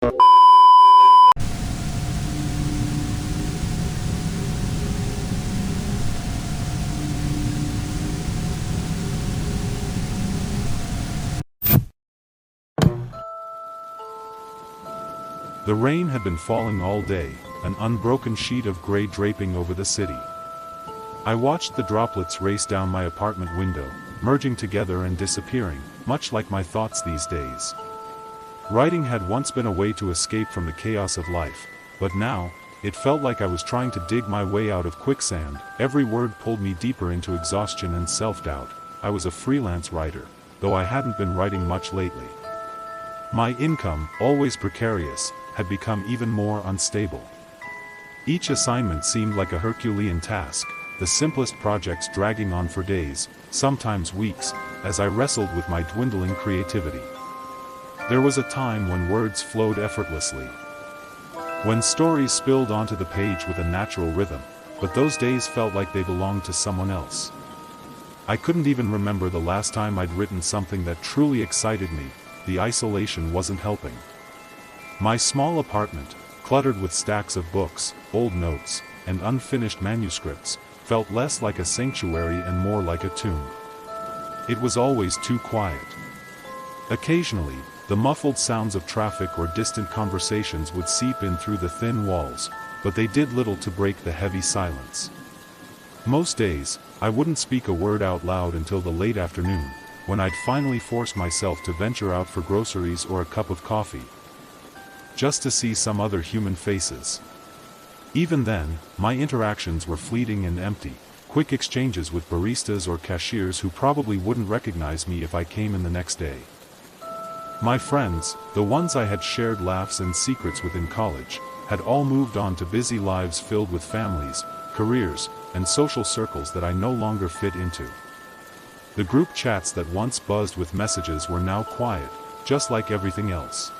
The rain had been falling all day, an unbroken sheet of gray draping over the city. I watched the droplets race down my apartment window, merging together and disappearing, much like my thoughts these days. Writing had once been a way to escape from the chaos of life, but now, it felt like I was trying to dig my way out of quicksand. Every word pulled me deeper into exhaustion and self-doubt. I was a freelance writer, though I hadn't been writing much lately. My income, always precarious, had become even more unstable. Each assignment seemed like a Herculean task, the simplest projects dragging on for days, sometimes weeks, as I wrestled with my dwindling creativity. There was a time when words flowed effortlessly, when stories spilled onto the page with a natural rhythm, but those days felt like they belonged to someone else. I couldn't even remember the last time I'd written something that truly excited me. The isolation wasn't helping. My small apartment, cluttered with stacks of books, old notes, and unfinished manuscripts, felt less like a sanctuary and more like a tomb. It was always too quiet. Occasionally, the muffled sounds of traffic or distant conversations would seep in through the thin walls, but they did little to break the heavy silence. Most days, I wouldn't speak a word out loud until the late afternoon, when I'd finally force myself to venture out for groceries or a cup of coffee, just to see some other human faces. Even then, my interactions were fleeting and empty, quick exchanges with baristas or cashiers who probably wouldn't recognize me if I came in the next day. My friends, the ones I had shared laughs and secrets with in college, had all moved on to busy lives filled with families, careers, and social circles that I no longer fit into. The group chats that once buzzed with messages were now quiet, just like everything else.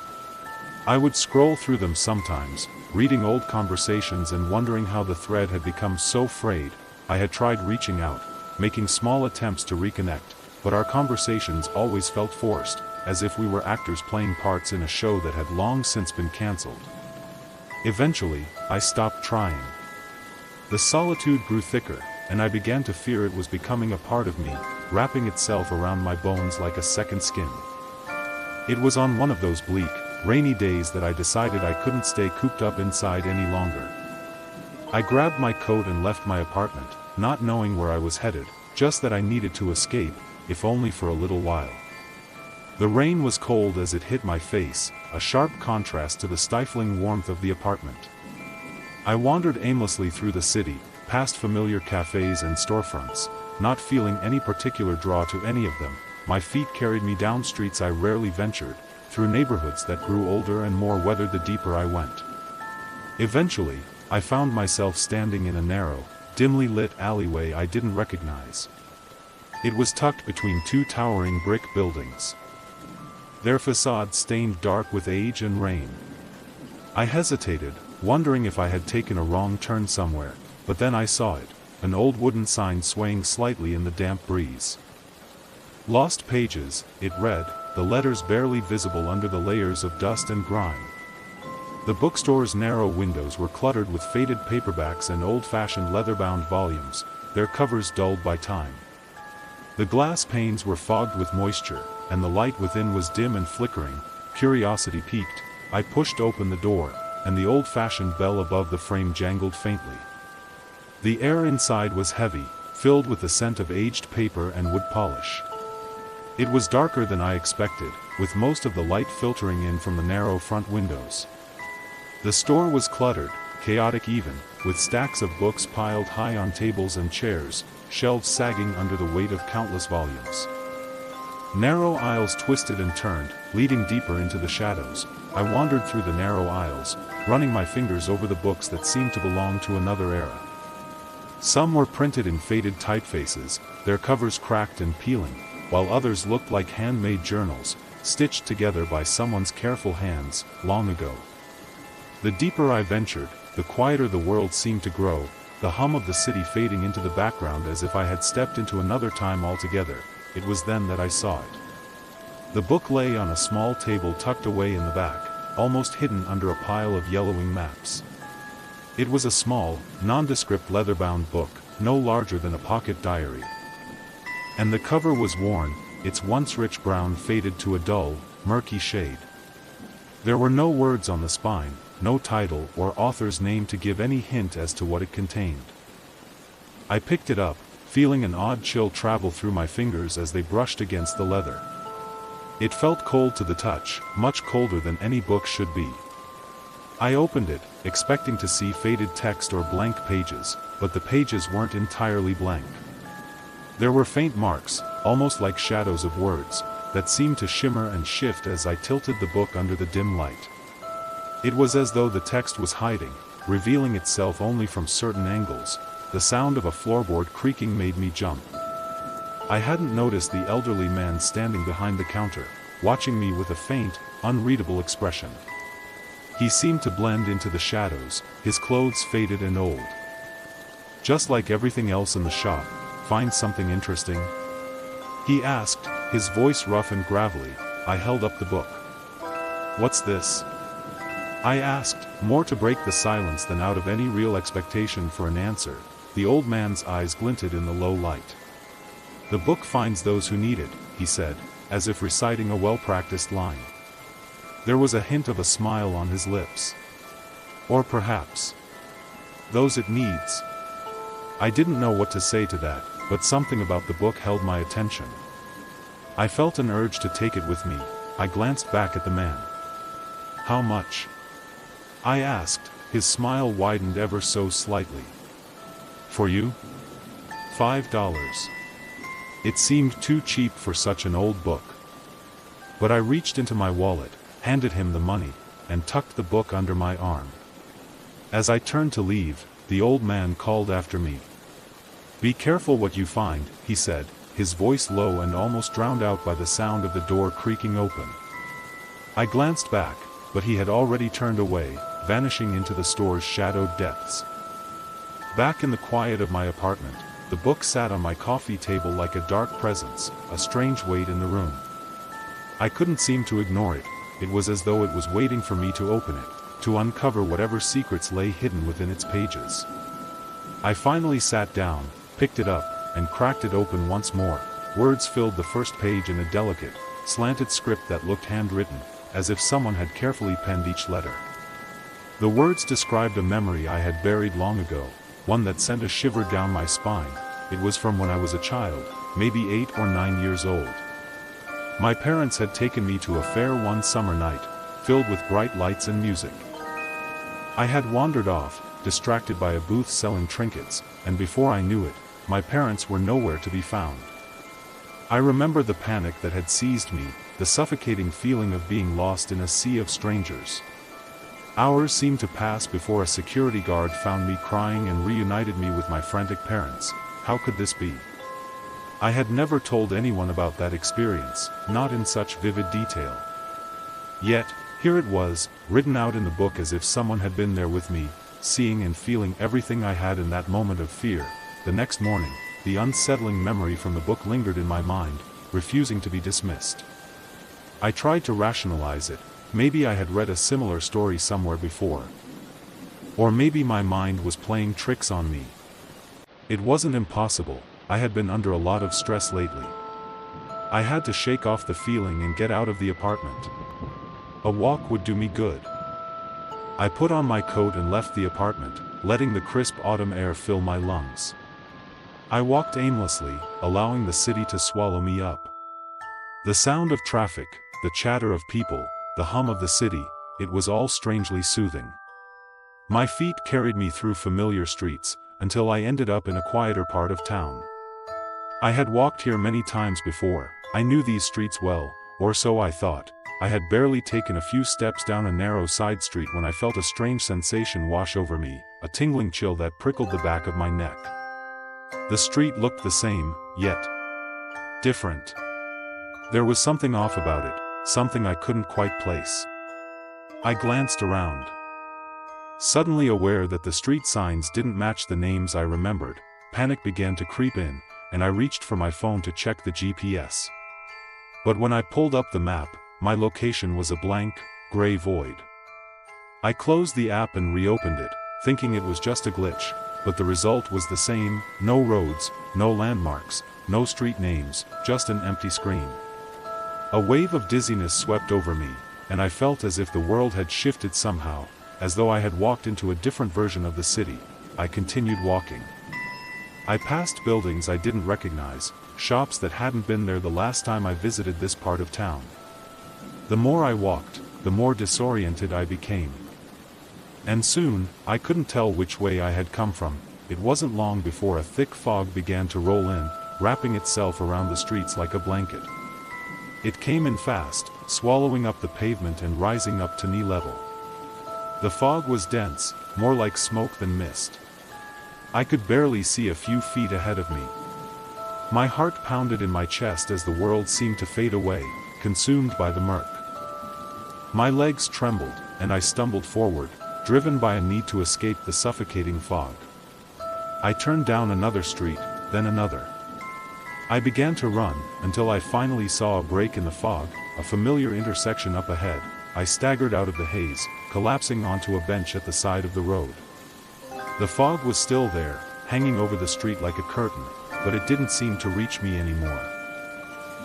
I would scroll through them sometimes, reading old conversations and wondering how the thread had become so frayed. I had tried reaching out, making small attempts to reconnect, but our conversations always felt forced, as if we were actors playing parts in a show that had long since been cancelled. Eventually, I stopped trying. The solitude grew thicker, and I began to fear it was becoming a part of me, wrapping itself around my bones like a second skin. It was on one of those bleak, rainy days that I decided I couldn't stay cooped up inside any longer. I grabbed my coat and left my apartment, not knowing where I was headed, just that I needed to escape, if only for a little while. The rain was cold as it hit my face, a sharp contrast to the stifling warmth of the apartment. I wandered aimlessly through the city, past familiar cafes and storefronts, not feeling any particular draw to any of them. My feet carried me down streets I rarely ventured, through neighborhoods that grew older and more weathered the deeper I went. Eventually, I found myself standing in a narrow, dimly lit alleyway I didn't recognize. It was tucked between two towering brick buildings, their facades stained dark with age and rain. I hesitated, wondering if I had taken a wrong turn somewhere, but then I saw it, an old wooden sign swaying slightly in the damp breeze. Lost Pages, it read, the letters barely visible under the layers of dust and grime. The bookstore's narrow windows were cluttered with faded paperbacks and old-fashioned leather-bound volumes, their covers dulled by time. The glass panes were fogged with moisture, and the light within was dim and flickering. Curiosity piqued, I pushed open the door, and the old-fashioned bell above the frame jangled faintly. The air inside was heavy, filled with the scent of aged paper and wood polish. It was darker than I expected, with most of the light filtering in from the narrow front windows. The store was cluttered, chaotic even, with stacks of books piled high on tables and chairs, shelves sagging under the weight of countless volumes. Narrow aisles twisted and turned, leading deeper into the shadows. I wandered through the narrow aisles, running my fingers over the books that seemed to belong to another era. Some were printed in faded typefaces, their covers cracked and peeling, while others looked like handmade journals, stitched together by someone's careful hands, long ago. The deeper I ventured, the quieter the world seemed to grow, the hum of the city fading into the background as if I had stepped into another time altogether. It was then that I saw it. The book lay on a small table tucked away in the back, almost hidden under a pile of yellowing maps. It was a small, nondescript leather-bound book, no larger than a pocket diary. And the cover was worn, its once rich brown faded to a dull, murky shade. There were no words on the spine, no title or author's name to give any hint as to what it contained. I picked it up, feeling an odd chill travel through my fingers as they brushed against the leather. It felt cold to the touch, much colder than any book should be. I opened it, expecting to see faded text or blank pages, but the pages weren't entirely blank. There were faint marks, almost like shadows of words, that seemed to shimmer and shift as I tilted the book under the dim light. It was as though the text was hiding, revealing itself only from certain angles. The sound of a floorboard creaking made me jump. I hadn't noticed the elderly man standing behind the counter, watching me with a faint, unreadable expression. He seemed to blend into the shadows, his clothes faded and old. "Just like everything else in the shop, find something interesting?" he asked, his voice rough and gravelly. I held up the book. "What's this?" I asked, more to break the silence than out of any real expectation for an answer. The old man's eyes glinted in the low light. "The book finds those who need it," he said, as if reciting a well-practiced line. There was a hint of a smile on his lips. "Or perhaps, those it needs." I didn't know what to say to that, but something about the book held my attention. I felt an urge to take it with me. I glanced back at the man. "How much?" I asked, his smile widened ever so slightly. "For you? $5. It seemed too cheap for such an old book. But I reached into my wallet, handed him the money, and tucked the book under my arm. As I turned to leave, the old man called after me. "Be careful what you find," he said, his voice low and almost drowned out by the sound of the door creaking open. I glanced back, but he had already turned away, vanishing into the store's shadowed depths. Back in the quiet of my apartment, the book sat on my coffee table like a dark presence, a strange weight in the room. I couldn't seem to ignore it. It was as though it was waiting for me to open it, to uncover whatever secrets lay hidden within its pages. I finally sat down, picked it up, and cracked it open once more. Words filled the first page in a delicate, slanted script that looked handwritten, as if someone had carefully penned each letter. The words described a memory I had buried long ago, one that sent a shiver down my spine. It was from when I was a child, maybe 8 or 9 years old. My parents had taken me to a fair one summer night, filled with bright lights and music. I had wandered off, distracted by a booth selling trinkets, and before I knew it, my parents were nowhere to be found. I remember the panic that had seized me, the suffocating feeling of being lost in a sea of strangers. Hours seemed to pass before a security guard found me crying and reunited me with my frantic parents. How could this be? I had never told anyone about that experience, not in such vivid detail. Yet, here it was, written out in the book as if someone had been there with me, seeing and feeling everything I had in that moment of fear. The next morning, the unsettling memory from the book lingered in my mind, refusing to be dismissed. I tried to rationalize it. Maybe I had read a similar story somewhere before. Or maybe my mind was playing tricks on me. It wasn't impossible. I had been under a lot of stress lately. I had to shake off the feeling and get out of the apartment. A walk would do me good. I put on my coat and left the apartment, letting the crisp autumn air fill my lungs. I walked aimlessly, allowing the city to swallow me up. The sound of traffic, the chatter of people, the hum of the city, it was all strangely soothing. My feet carried me through familiar streets, until I ended up in a quieter part of town. I had walked here many times before. I knew these streets well, or so I thought. I had barely taken a few steps down a narrow side street when I felt a strange sensation wash over me, a tingling chill that prickled the back of my neck. The street looked the same, yet different. There was something off about it, something I couldn't quite place. I glanced around. Suddenly aware that the street signs didn't match the names I remembered, panic began to creep in, and I reached for my phone to check the GPS. But when I pulled up the map, my location was a blank, gray void. I closed the app and reopened it, thinking it was just a glitch, but the result was the same: no roads, no landmarks, no street names, just an empty screen. A wave of dizziness swept over me, and I felt as if the world had shifted somehow, as though I had walked into a different version of the city. I continued walking. I passed buildings I didn't recognize, shops that hadn't been there the last time I visited this part of town. The more I walked, the more disoriented I became. And soon, I couldn't tell which way I had come from. It wasn't long before a thick fog began to roll in, wrapping itself around the streets like a blanket. It came in fast, swallowing up the pavement and rising up to knee level. The fog was dense, more like smoke than mist. I could barely see a few feet ahead of me. My heart pounded in my chest as the world seemed to fade away, consumed by the murk. My legs trembled, and I stumbled forward, driven by a need to escape the suffocating fog. I turned down another street, then another. I began to run, until I finally saw a break in the fog, a familiar intersection up ahead. I staggered out of the haze, collapsing onto a bench at the side of the road. The fog was still there, hanging over the street like a curtain, but it didn't seem to reach me anymore.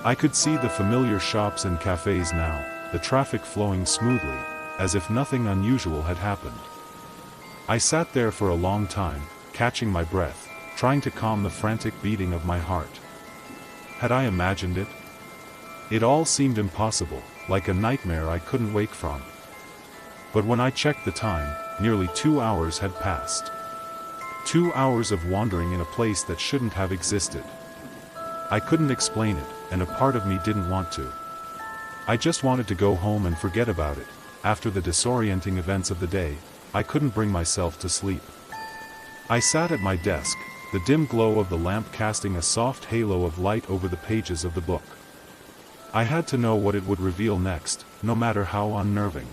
I could see the familiar shops and cafes now, the traffic flowing smoothly, as if nothing unusual had happened. I sat there for a long time, catching my breath, trying to calm the frantic beating of my heart. Had I imagined it? It all seemed impossible, like a nightmare I couldn't wake from. But when I checked the time, nearly 2 hours had passed. 2 hours of wandering in a place that shouldn't have existed. I couldn't explain it, and a part of me didn't want to. I just wanted to go home and forget about it. After the disorienting events of the day, I couldn't bring myself to sleep. I sat at my desk, the dim glow of the lamp casting a soft halo of light over the pages of the book. I had to know what it would reveal next, no matter how unnerving.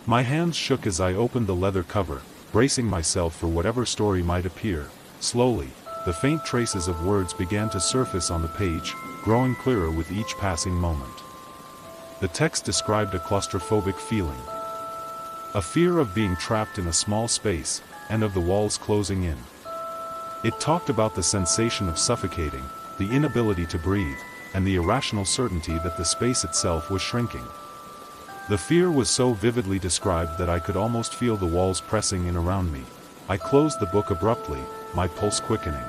My hands shook as I opened the leather cover, bracing myself for whatever story might appear. Slowly, the faint traces of words began to surface on the page, growing clearer with each passing moment. The text described a claustrophobic feeling. A fear of being trapped in a small space, and of the walls closing in. It talked about the sensation of suffocating, the inability to breathe, and the irrational certainty that the space itself was shrinking. The fear was so vividly described that I could almost feel the walls pressing in around me. I closed the book abruptly, my pulse quickening.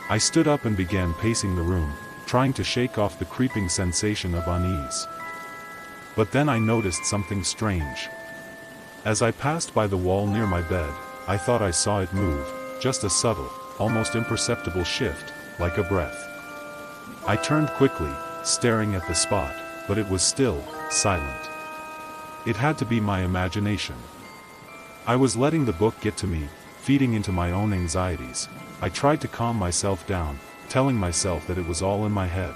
I stood up and began pacing the room, trying to shake off the creeping sensation of unease. But then I noticed something strange. As I passed by the wall near my bed, I thought I saw it move, just a subtle, almost imperceptible shift, like a breath. I turned quickly, staring at the spot, but it was still, silent. It had to be my imagination. I was letting the book get to me, feeding into my own anxieties. I tried to calm myself down, telling myself that it was all in my head.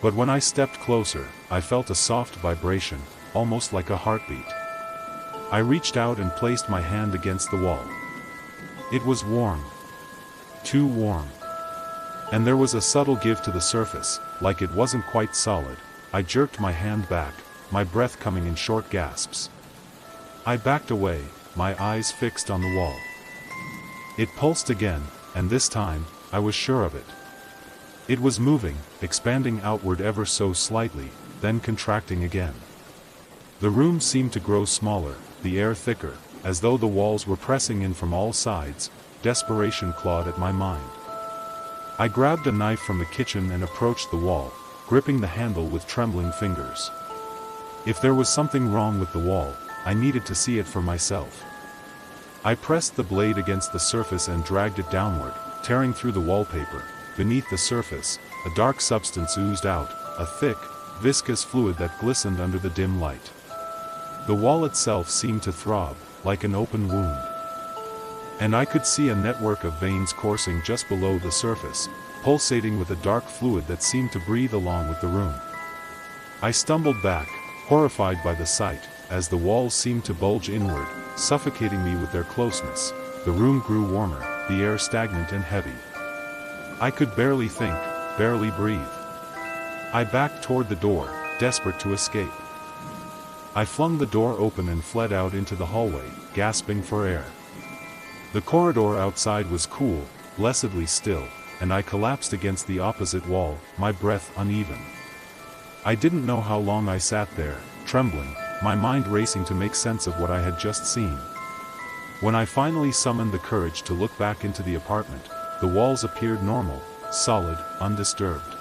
But when I stepped closer, I felt a soft vibration, almost like a heartbeat. I reached out and placed my hand against the wall. It was warm. Too warm. And there was a subtle give to the surface, like it wasn't quite solid. I jerked my hand back, my breath coming in short gasps. I backed away, my eyes fixed on the wall. It pulsed again, and this time, I was sure of it. It was moving, expanding outward ever so slightly, then contracting again. The room seemed to grow smaller, the air thicker, as though the walls were pressing in from all sides. Desperation clawed at my mind. I grabbed a knife from the kitchen and approached the wall, gripping the handle with trembling fingers. If there was something wrong with the wall, I needed to see it for myself. I pressed the blade against the surface and dragged it downward, tearing through the wallpaper. Beneath the surface, a dark substance oozed out, a thick, viscous fluid that glistened under the dim light. The wall itself seemed to throb, like an open wound. And I could see a network of veins coursing just below the surface, pulsating with a dark fluid that seemed to breathe along with the room. I stumbled back, horrified by the sight, as the walls seemed to bulge inward, suffocating me with their closeness. The room grew warmer, the air stagnant and heavy. I could barely think, barely breathe. I backed toward the door, desperate to escape. I flung the door open and fled out into the hallway, gasping for air. The corridor outside was cool, blessedly still, and I collapsed against the opposite wall, my breath uneven. I didn't know how long I sat there, trembling, my mind racing to make sense of what I had just seen. When I finally summoned the courage to look back into the apartment, the walls appeared normal, solid, undisturbed.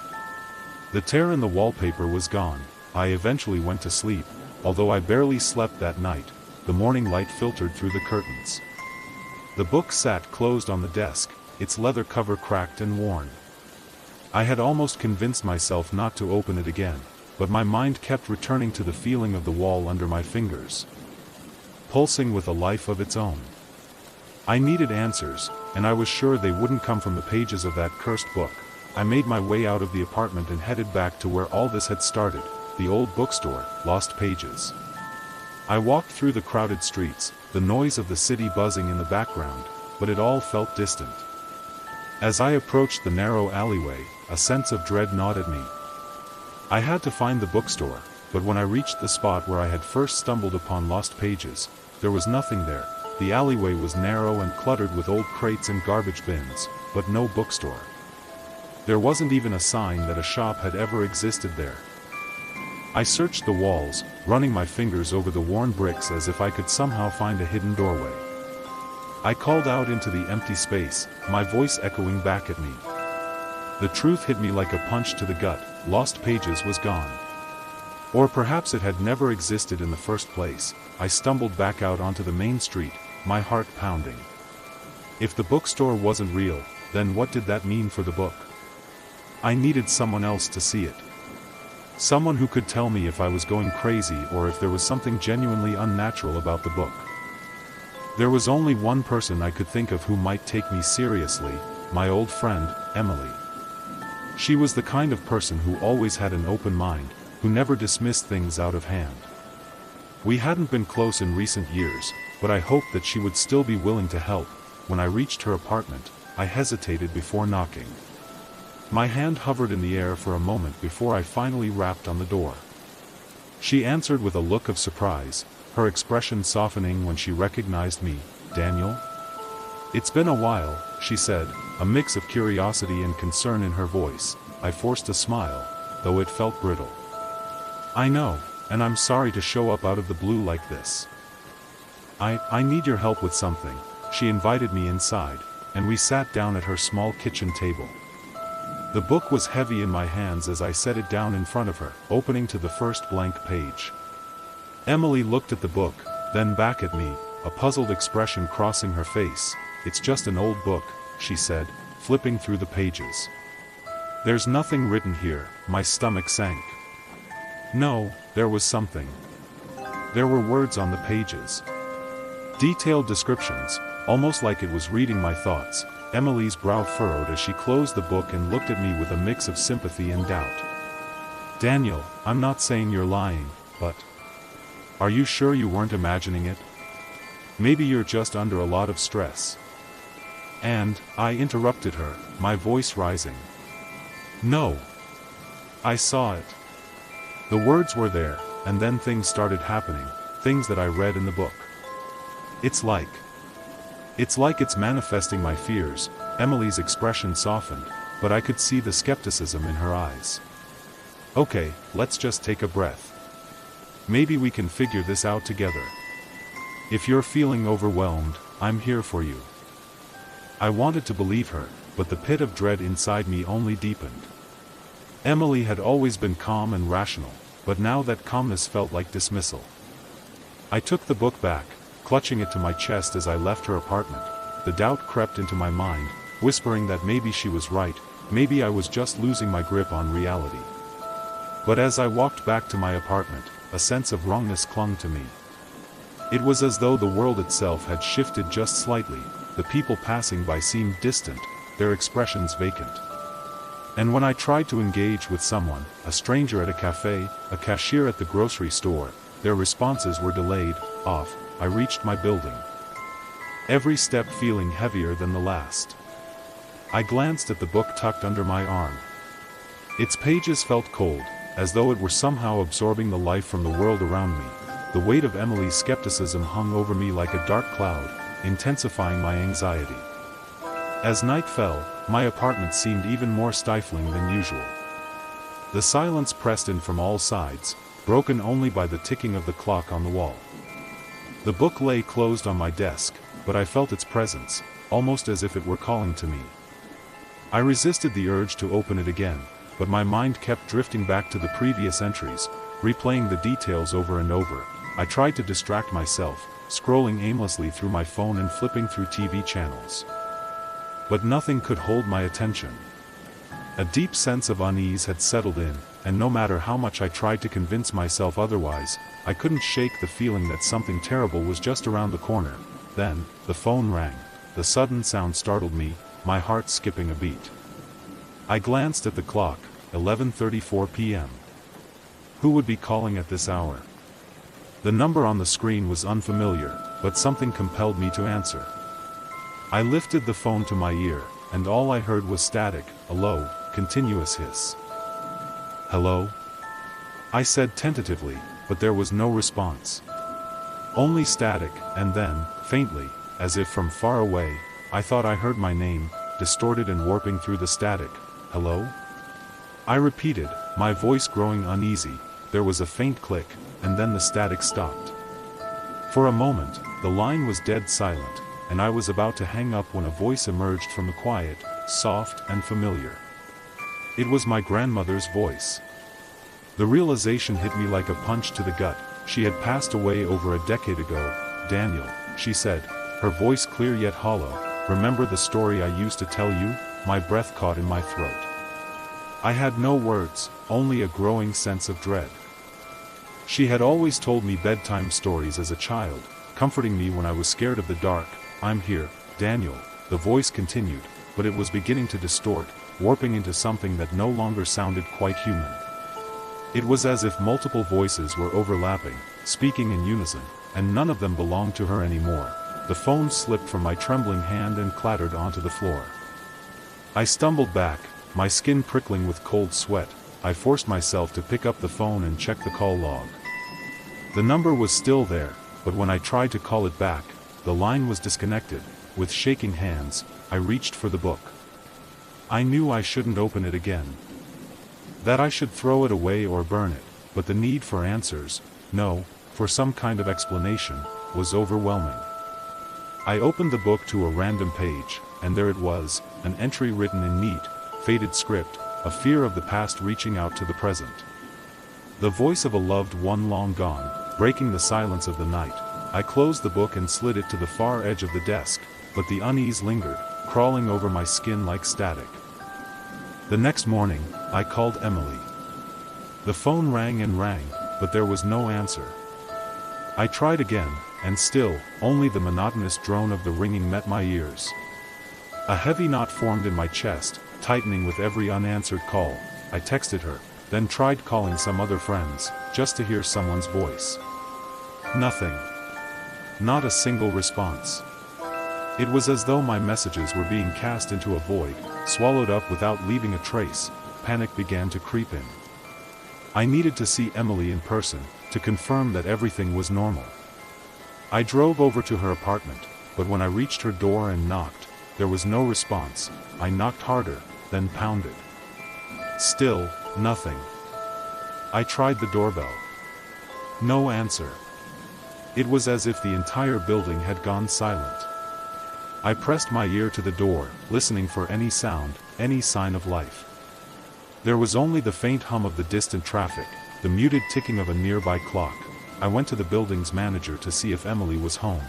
The tear in the wallpaper was gone. I eventually went to sleep, although I barely slept that night. The morning light filtered through the curtains. The book sat closed on the desk, its leather cover cracked and worn. I had almost convinced myself not to open it again, but my mind kept returning to the feeling of the wall under my fingers, pulsing with a life of its own. I needed answers, and I was sure they wouldn't come from the pages of that cursed book. I made my way out of the apartment and headed back to where all this had started, the old bookstore, Lost Pages. I walked through the crowded streets, the noise of the city buzzing in the background, but it all felt distant. As I approached the narrow alleyway, a sense of dread gnawed at me. I had to find the bookstore, but when I reached the spot where I had first stumbled upon Lost Pages, there was nothing there. The alleyway was narrow and cluttered with old crates and garbage bins, but no bookstore. There wasn't even a sign that a shop had ever existed there. I searched the walls, running my fingers over the worn bricks as if I could somehow find a hidden doorway. I called out into the empty space, my voice echoing back at me. The truth hit me like a punch to the gut. Lost Pages was gone. Or perhaps it had never existed in the first place. I stumbled back out onto the main street, my heart pounding. If the bookstore wasn't real, then what did that mean for the book? I needed someone else to see it. Someone who could tell me if I was going crazy or if there was something genuinely unnatural about the book. There was only one person I could think of who might take me seriously, my old friend, Emily. She was the kind of person who always had an open mind, who never dismissed things out of hand. We hadn't been close in recent years, but I hoped that she would still be willing to help. When I reached her apartment, I hesitated before knocking. My hand hovered in the air for a moment before I finally rapped on the door. She answered with a look of surprise, her expression softening when she recognized me. "Daniel?" "It's been a while," she said, a mix of curiosity and concern in her voice. I forced a smile, though it felt brittle. "I know, and I'm sorry to show up out of the blue like this. I need your help with something." She invited me inside, and we sat down at her small kitchen table. The book was heavy in my hands as I set it down in front of her, opening to the first blank page. Emily looked at the book, then back at me, a puzzled expression crossing her face. "It's just an old book," she said, flipping through the pages. "There's nothing written here." My stomach sank. No, there was something. There were words on the pages. Detailed descriptions, almost like it was reading my thoughts. Emily's brow furrowed as she closed the book and looked at me with a mix of sympathy and doubt. "Daniel, I'm not saying you're lying, but are you sure you weren't imagining it? Maybe you're just under a lot of stress." And I interrupted her, my voice rising. "No. I saw it." The words were there, and then things started happening, things that I read in the book. It's like it's manifesting my fears." Emily's expression softened, but I could see the skepticism in her eyes. "Okay, let's just take a breath. Maybe we can figure this out together. If you're feeling overwhelmed, I'm here for you." I wanted to believe her, but the pit of dread inside me only deepened. Emily had always been calm and rational, but now that calmness felt like dismissal. I took the book back, clutching it to my chest as I left her apartment. The doubt crept into my mind, whispering that maybe she was right, maybe I was just losing my grip on reality. But as I walked back to my apartment, a sense of wrongness clung to me. It was as though the world itself had shifted just slightly. The people passing by seemed distant, their expressions vacant. And when I tried to engage with someone, a stranger at a cafe, a cashier at the grocery store, their responses were delayed, off. I reached my building, every step feeling heavier than the last. I glanced at the book tucked under my arm. Its pages felt cold, as though it were somehow absorbing the life from the world around me. the weight of Emily's skepticism hung over me like a dark cloud, intensifying my anxiety. As night fell, my apartment seemed even more stifling than usual. The silence pressed in from all sides, broken only by the ticking of the clock on the wall. The book lay closed on my desk, but I felt its presence, almost as if it were calling to me. I resisted the urge to open it again, but my mind kept drifting back to the previous entries, replaying the details over and over. I tried to distract myself, scrolling aimlessly through my phone and flipping through TV channels. But nothing could hold my attention. A deep sense of unease had settled in, and no matter how much I tried to convince myself otherwise, I couldn't shake the feeling that something terrible was just around the corner. Then, the phone rang. The sudden sound startled me, my heart skipping a beat. I glanced at the clock, 11:34 p.m. Who would be calling at this hour? The number on the screen was unfamiliar, but something compelled me to answer. I lifted the phone to my ear, and all I heard was static, a low, continuous hiss. "Hello?" I said tentatively, but there was no response. Only static, and then, faintly, as if from far away, I thought I heard my name, distorted and warping through the static. "Hello?" I repeated, my voice growing uneasy. There was a faint click, and then the static stopped. For a moment, the line was dead silent, and I was about to hang up when a voice emerged from the quiet, soft and familiar. It was my grandmother's voice. The realization hit me like a punch to the gut. She had passed away over a decade ago. "Daniel," she said, her voice clear yet hollow, "remember the story I used to tell you?" My breath caught in my throat. I had no words, only a growing sense of dread. She had always told me bedtime stories as a child, comforting me when I was scared of the dark. "I'm here, Daniel," the voice continued, but it was beginning to distort, warping into something that no longer sounded quite human. It was as if multiple voices were overlapping, speaking in unison, and none of them belonged to her anymore. The phone slipped from my trembling hand and clattered onto the floor. I stumbled back, my skin prickling with cold sweat. I forced myself to pick up the phone and check the call log. The number was still there, but when I tried to call it back, the line was disconnected. With shaking hands, I reached for the book. I knew I shouldn't open it again. That I should throw it away or burn it, but the need for answers, no, for some kind of explanation, was overwhelming. I opened the book to a random page, and there it was, an entry written in neat, faded script, a fear of the past reaching out to the present. The voice of a loved one long gone, breaking the silence of the night. I closed the book and slid it to the far edge of the desk, but the unease lingered, crawling over my skin like static. The next morning, I called Emily. The phone rang and rang, but there was no answer. I tried again, and still, only the monotonous drone of the ringing met my ears. A heavy knot formed in my chest, tightening with every unanswered call. I texted her, then tried calling some other friends, just to hear someone's voice. Nothing. Not a single response. It was as though my messages were being cast into a void, swallowed up without leaving a trace. Panic began to creep in. I needed to see Emily in person, to confirm that everything was normal. I drove over to her apartment, but when I reached her door and knocked, there was no response. I knocked harder, then pounded. Still, nothing. I tried the doorbell. No answer. It was as if the entire building had gone silent. I pressed my ear to the door, listening for any sound, any sign of life. There was only the faint hum of the distant traffic, the muted ticking of a nearby clock. I went to the building's manager to see if Emily was home.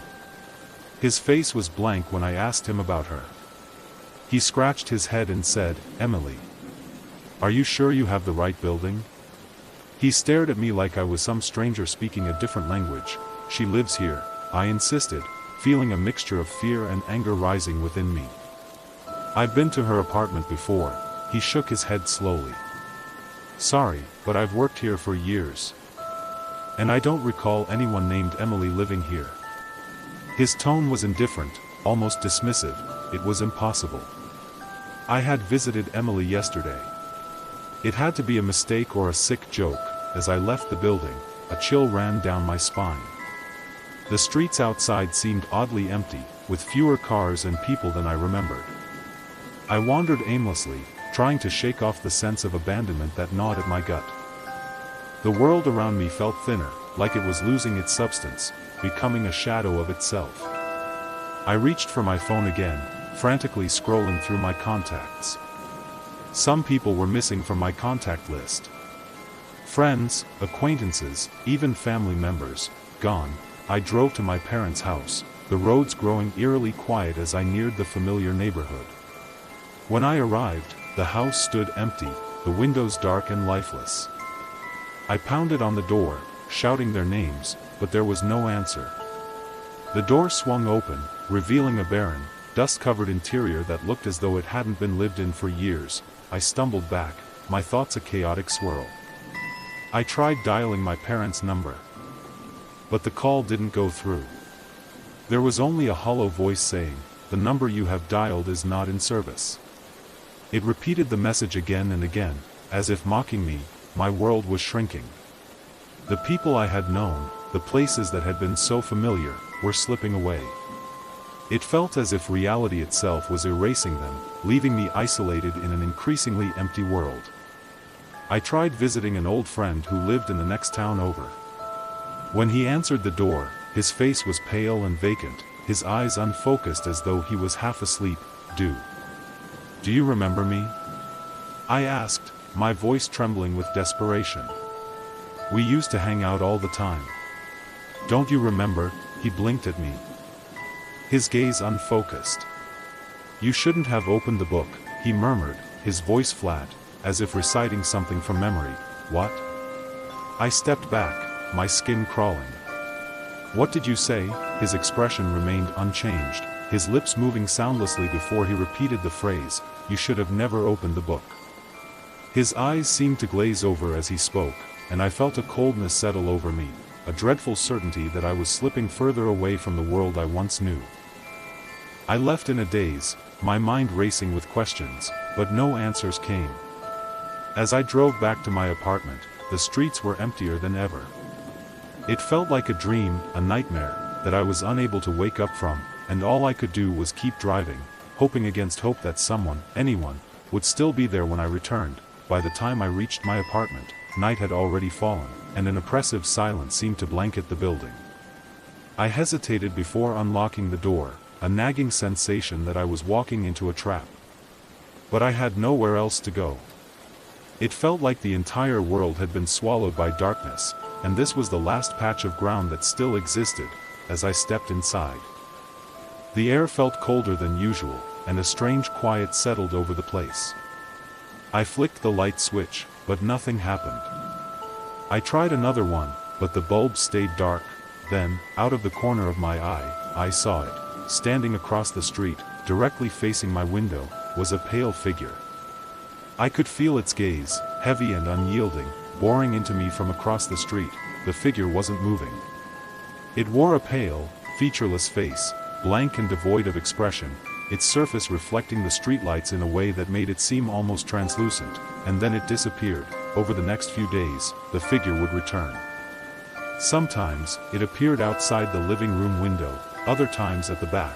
His face was blank when I asked him about her. He scratched his head and said, "Emily. Are you sure you have the right building?" He stared at me like I was some stranger speaking a different language. "She lives here," I insisted, feeling a mixture of fear and anger rising within me. "I've been to her apartment before." He shook his head slowly. "Sorry, but I've worked here for years. And I don't recall anyone named Emily living here." His tone was indifferent, almost dismissive. It was impossible. I had visited Emily yesterday. It had to be a mistake or a sick joke. As I left the building, a chill ran down my spine. The streets outside seemed oddly empty, with fewer cars and people than I remembered. I wandered aimlessly, trying to shake off the sense of abandonment that gnawed at my gut. The world around me felt thinner, like it was losing its substance, becoming a shadow of itself. I reached for my phone again, frantically scrolling through my contacts. Some people were missing from my contact list. Friends, acquaintances, even family members, gone. I drove to my parents' house, the roads growing eerily quiet as I neared the familiar neighborhood. When I arrived, the house stood empty, the windows dark and lifeless. I pounded on the door, shouting their names, but there was no answer. The door swung open, revealing a barren, dust-covered interior that looked as though it hadn't been lived in for years. I stumbled back, my thoughts a chaotic swirl. I tried dialing my parents' number, but the call didn't go through. There was only a hollow voice saying, "The number you have dialed is not in service." It repeated the message again and again, as if mocking me. My world was shrinking. The people I had known, the places that had been so familiar, were slipping away. It felt as if reality itself was erasing them, leaving me isolated in an increasingly empty world. I tried visiting an old friend who lived in the next town over. When he answered the door, his face was pale and vacant, his eyes unfocused as though he was half asleep. Do you remember me?" I asked, my voice trembling with desperation. "We used to hang out all the time. Don't you remember?" He blinked at me, his gaze unfocused. "You shouldn't have opened the book," he murmured, his voice flat, as if reciting something from memory. "What?" I stepped back, my skin crawling. "What did you say?" His expression remained unchanged, his lips moving soundlessly before he repeated the phrase, "You should have never opened the book." His eyes seemed to glaze over as he spoke, and I felt a coldness settle over me, a dreadful certainty that I was slipping further away from the world I once knew. I left in a daze, my mind racing with questions, but no answers came. As I drove back to my apartment, the streets were emptier than ever. It felt like a dream, a nightmare, that I was unable to wake up from, and all I could do was keep driving, hoping against hope that someone, anyone, would still be there when I returned. By the time I reached my apartment, night had already fallen, and an oppressive silence seemed to blanket the building. I hesitated before unlocking the door, a nagging sensation that I was walking into a trap. But I had nowhere else to go. It felt like the entire world had been swallowed by darkness, and this was the last patch of ground that still existed. As I stepped inside, the air felt colder than usual, and a strange quiet settled over the place. I flicked the light switch, but nothing happened. I tried another one, but the bulb stayed dark. Then, out of the corner of my eye, I saw it. Standing across the street, directly facing my window, was a pale figure. I could feel its gaze, heavy and unyielding, boring into me from across the street. The figure wasn't moving. It wore a pale, featureless face, blank and devoid of expression, its surface reflecting the streetlights in a way that made it seem almost translucent, and then it disappeared. Over the next few days, the figure would return. Sometimes, it appeared outside the living room window, other times at the back.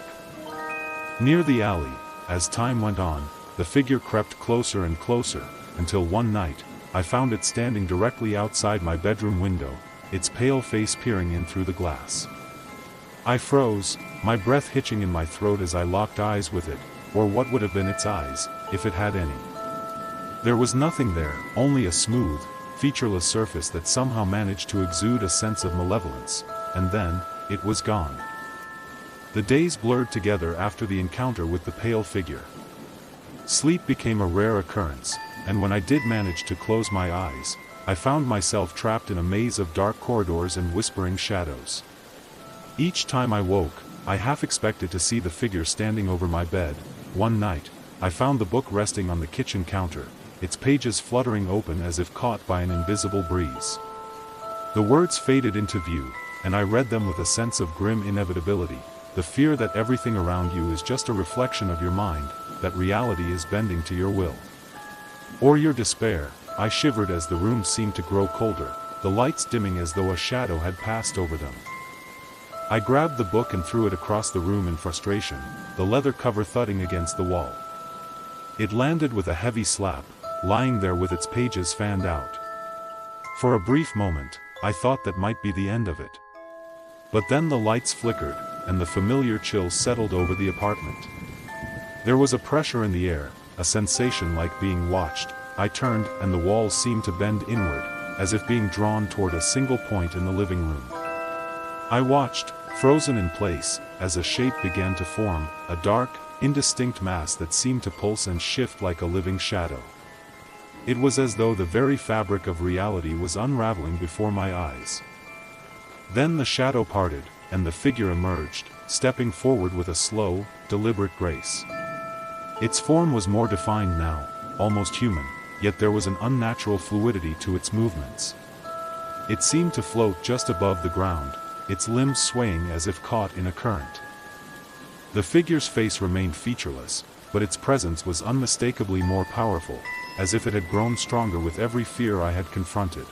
Near the alley, as time went on, the figure crept closer and closer, until one night, I found it standing directly outside my bedroom window, its pale face peering in through the glass. I froze, my breath hitching in my throat as I locked eyes with it, or what would have been its eyes, if it had any. There was nothing there, only a smooth, featureless surface that somehow managed to exude a sense of malevolence, and then, it was gone. The days blurred together after the encounter with the pale figure. Sleep became a rare occurrence, and when I did manage to close my eyes, I found myself trapped in a maze of dark corridors and whispering shadows. Each time I woke, I half expected to see the figure standing over my bed. One night, I found the book resting on the kitchen counter, its pages fluttering open as if caught by an invisible breeze. The words faded into view, and I read them with a sense of grim inevitability, the fear that everything around you is just a reflection of your mind, that reality is bending to your will. Or your despair. I shivered as the room seemed to grow colder, the lights dimming as though a shadow had passed over them. I grabbed the book and threw it across the room in frustration, the leather cover thudding against the wall. It landed with a heavy slap, lying there with its pages fanned out. For a brief moment, I thought that might be the end of it. But then the lights flickered, and the familiar chill settled over the apartment. There was a pressure in the air, a sensation like being watched. I turned, and the walls seemed to bend inward, as if being drawn toward a single point in the living room. I watched, frozen in place, as a shape began to form, a dark, indistinct mass that seemed to pulse and shift like a living shadow. It was as though the very fabric of reality was unraveling before my eyes. Then the shadow parted, and the figure emerged, stepping forward with a slow, deliberate grace. Its form was more defined now, almost human, yet there was an unnatural fluidity to its movements. It seemed to float just above the ground, its limbs swaying as if caught in a current. The figure's face remained featureless, but its presence was unmistakably more powerful, as if it had grown stronger with every fear I had confronted.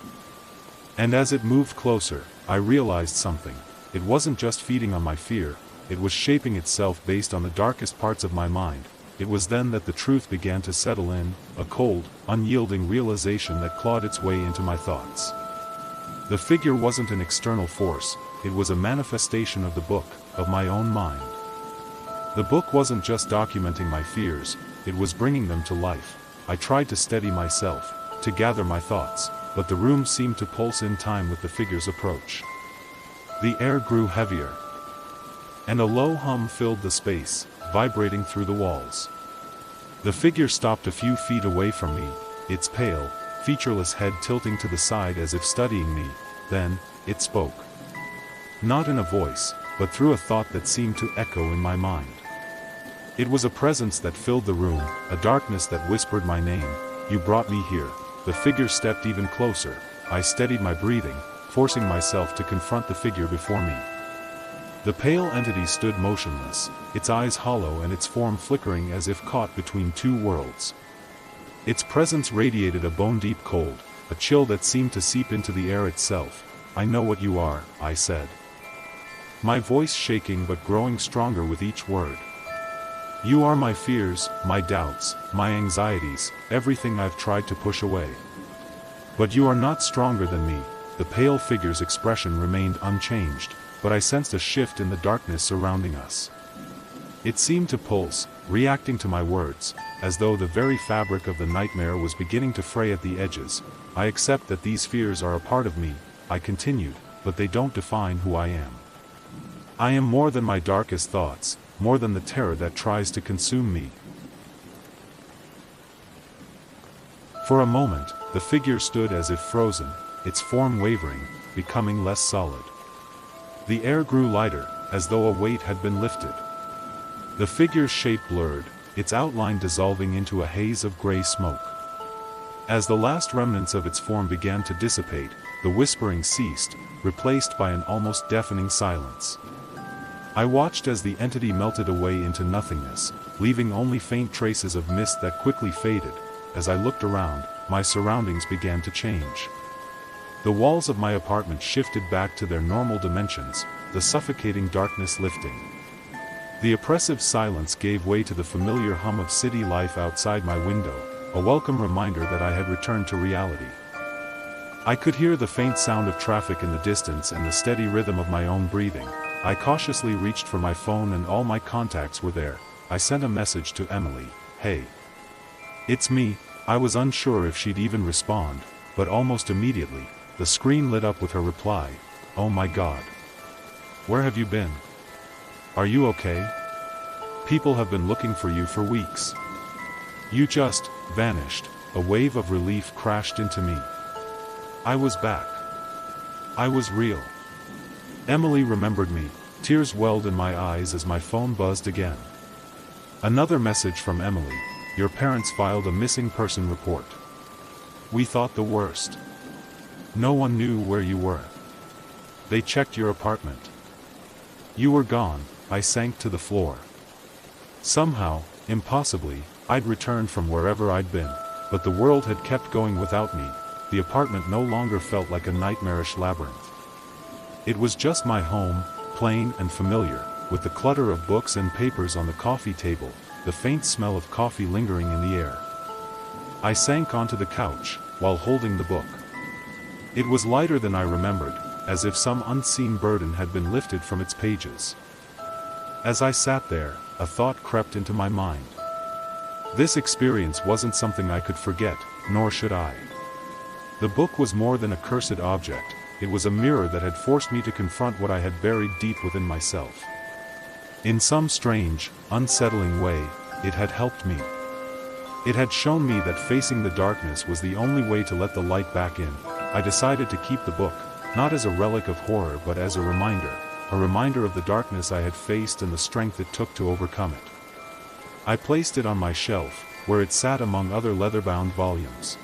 And as it moved closer, I realized something. It wasn't just feeding on my fear, it was shaping itself based on the darkest parts of my mind. It was then that the truth began to settle in, a cold, unyielding realization that clawed its way into my thoughts. The figure wasn't an external force, it was a manifestation of the book, of my own mind. The book wasn't just documenting my fears, it was bringing them to life. I tried to steady myself, to gather my thoughts, but the room seemed to pulse in time with the figure's approach. The air grew heavier, and a low hum filled the space, vibrating through the walls. The figure stopped a few feet away from me, its pale, featureless head tilting to the side as if studying me. Then, it spoke. Not in a voice, but through a thought that seemed to echo in my mind. It was a presence that filled the room, a darkness that whispered my name. "You brought me here." The figure stepped even closer. I steadied my breathing, forcing myself to confront the figure before me. The pale entity stood motionless, its eyes hollow and its form flickering as if caught between two worlds. Its presence radiated a bone-deep cold, a chill that seemed to seep into the air itself. "I know what you are," I said, my voice shaking but growing stronger with each word. "You are my fears, my doubts, my anxieties, everything I've tried to push away. But you are not stronger than me." The pale figure's expression remained unchanged, but I sensed a shift in the darkness surrounding us. It seemed to pulse, reacting to my words, as though the very fabric of the nightmare was beginning to fray at the edges. "I accept that these fears are a part of me," I continued, "but they don't define who I am. I am more than my darkest thoughts, more than the terror that tries to consume me." For a moment, the figure stood as if frozen, its form wavering, becoming less solid. The air grew lighter, as though a weight had been lifted. The figure's shape blurred, its outline dissolving into a haze of gray smoke. As the last remnants of its form began to dissipate, the whispering ceased, replaced by an almost deafening silence. I watched as the entity melted away into nothingness, leaving only faint traces of mist that quickly faded. As I looked around, my surroundings began to change. The walls of my apartment shifted back to their normal dimensions, the suffocating darkness lifting. The oppressive silence gave way to the familiar hum of city life outside my window, a welcome reminder that I had returned to reality. I could hear the faint sound of traffic in the distance and the steady rhythm of my own breathing. I cautiously reached for my phone and all my contacts were there. I sent a message to Emily. "Hey. It's me." I was unsure if she'd even respond, but almost immediately, the screen lit up with her reply. "Oh my God. Where have you been? Are you okay? People have been looking for you for weeks. You just vanished." A wave of relief crashed into me. I was back. I was real. Emily remembered me. Tears welled in my eyes as my phone buzzed again. Another message from Emily. "Your parents filed a missing person report. We thought the worst. No one knew where you were. They checked your apartment. You were gone." I sank to the floor. Somehow, impossibly, I'd returned from wherever I'd been, but the world had kept going without me. the apartment no longer felt like a nightmarish labyrinth. It was just my home, plain and familiar, with the clutter of books and papers on the coffee table, the faint smell of coffee lingering in the air. I sank onto the couch, while holding the book. It was lighter than I remembered, as if some unseen burden had been lifted from its pages. As I sat there, a thought crept into my mind. This experience wasn't something I could forget, nor should I. The book was more than a cursed object, it was a mirror that had forced me to confront what I had buried deep within myself. In some strange, unsettling way, it had helped me. It had shown me that facing the darkness was the only way to let the light back in. I decided to keep the book, not as a relic of horror but as a reminder of the darkness I had faced and the strength it took to overcome it. I placed it on my shelf, where it sat among other leather-bound volumes.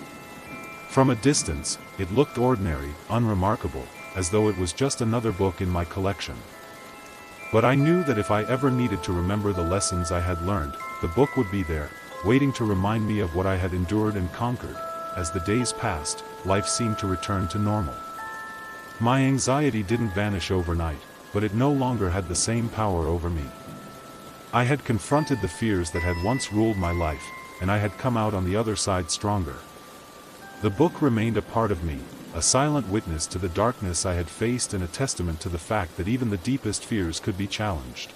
From a distance, it looked ordinary, unremarkable, as though it was just another book in my collection. But I knew that if I ever needed to remember the lessons I had learned, the book would be there, waiting to remind me of what I had endured and conquered. As the days passed, life seemed to return to normal. My anxiety didn't vanish overnight, but it no longer had the same power over me. I had confronted the fears that had once ruled my life, and I had come out on the other side stronger. The book remained a part of me, a silent witness to the darkness I had faced and a testament to the fact that even the deepest fears could be challenged.